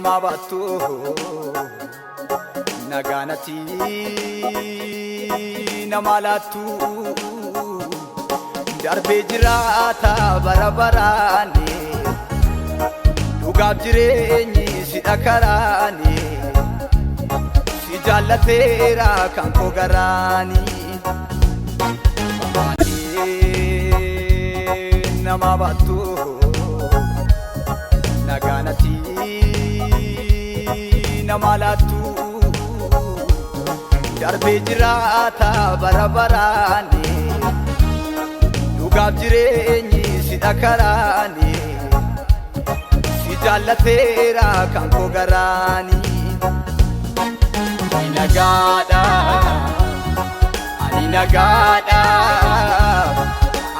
namabattu naganati namalattu darbe jirata barabarani dugab jireenyi si dhakarani si jaallateera kan koo garaani namabattu naganati namalattu darbe jirata barabarani dugab jireenyi si dhakarani si jaallateera kan koo garaani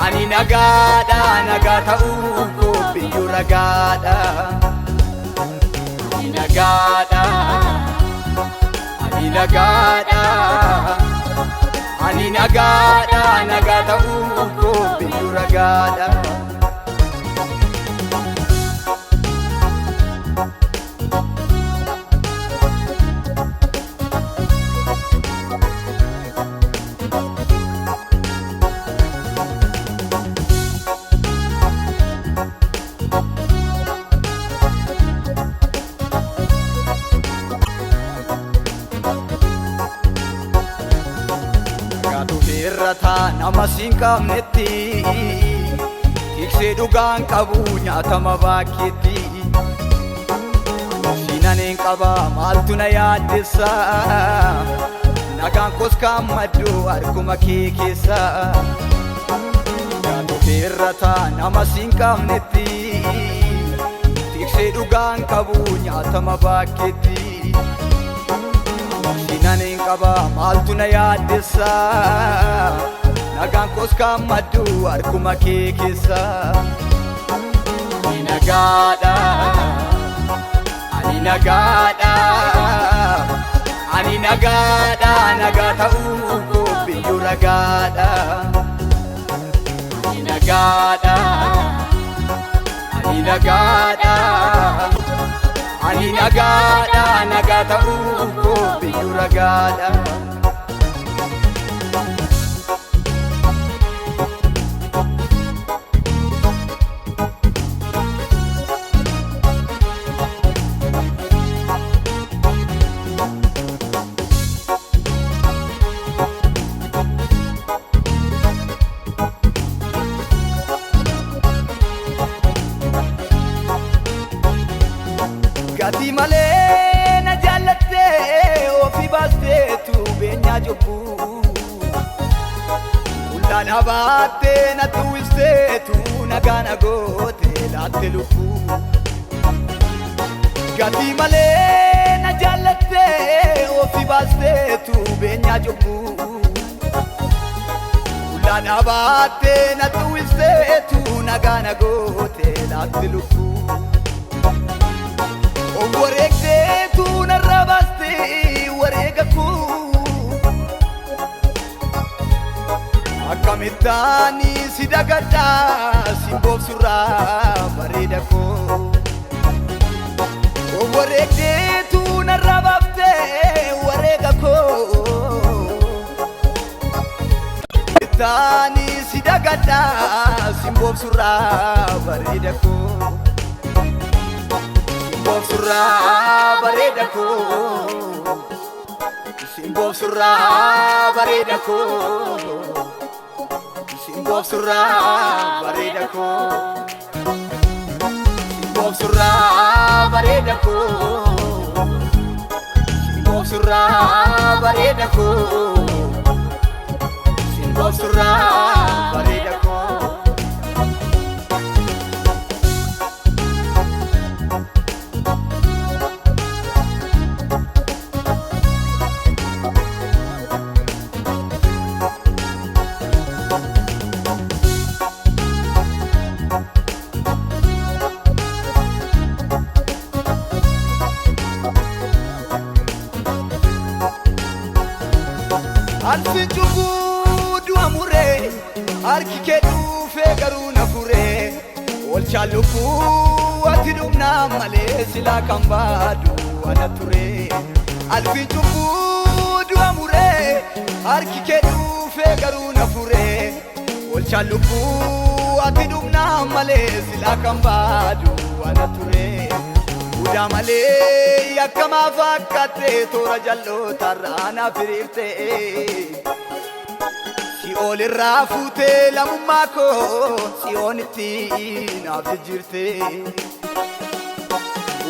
ani nagaadha nagaa ta'uu koo biyyuu ragaadha ani nagaadha nagaa ta'uu koo biyyuu ragaadha nama siin qabnetti tiksee dhugaan qabu nyaatama baakkeetti siinaneen qaba maaltu na yaaddessa nagaan koos kaammaddu harkuma kee keessa gaatofeerrata nama siin qabnetti tiksee dhugaan qabu nyaatama baakkeetti siinaneen qaba maaltu na yaaddessa nagaan koos kaammaddu harkuma kee keessa ani nagaadha nagaa ta'uu koo biyyuu ragaadha ani nagaadha nagaa ta'uu koo biyyuu ragaadha Gati malee na jaallatte ofii baasteetu beenyaa jobbu Ullaan abaatte na tuwisteetu nagaa na goote laatte lubbu Gati malee na jaallatte ofii baasteetu beenyaa jobbu Ullaan abaatte na tuwisteetu nagaa na goote laatte lubbu wareegdeetu narraa baaste wareega koo akkamittaani si dagadha simboobsurraa bareeda koo wareegdeetu narraa baaste wareega koo akkamittaani si dagadha simboobsurraa bareeda koo Simbobsurraa bareeda koo Simbobsurraa bareeda koo Simbobsurraa bareeda koo Simbobsurraa bareeda koo Simbobsurraa bareeda koo Simbobsurraa bareeda koo Alfi jubu dua mure, arki ke dufe garuna fure, olcha lupu ati dhumnaa malee silaa kan baadu ana ture alfi cubbuu du'a muree harki kee dhuufee garuu na furee olchaan lubbuu ati dhumnaa malee silaa kan baadu ana ture Udaa malee yakkamaa fakkaatee toora jal'ootarraa naaf hiriirtee Si'ool irraa fuutee lammummaa koo Si'oonitti naaf jijjiirtee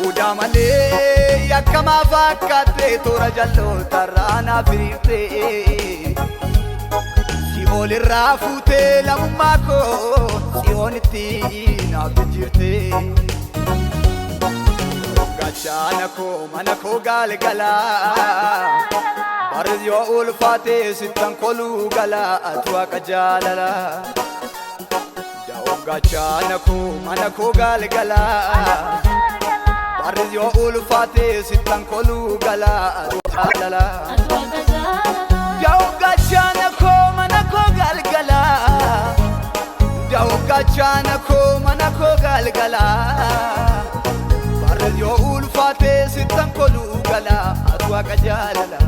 Udaa malee yakkamaa fakkaatee toora jal'ootarraa naaf hiriirtee Si'ool irraa fuutee lammummaa koo Si'oonitti naaf jijjiirtee Gachana ko mana ko galgala Barz yo ulfate sittan kolu gala atwa kajalala Daw gachana ko mana ko galgala Barz yo ulfate sittan kolu gala atwa kajalala Daw gachana ko mana ko galgala Daw gachana ko mana ko galgala Yo ulfate sittan kolu gala atwa kajalala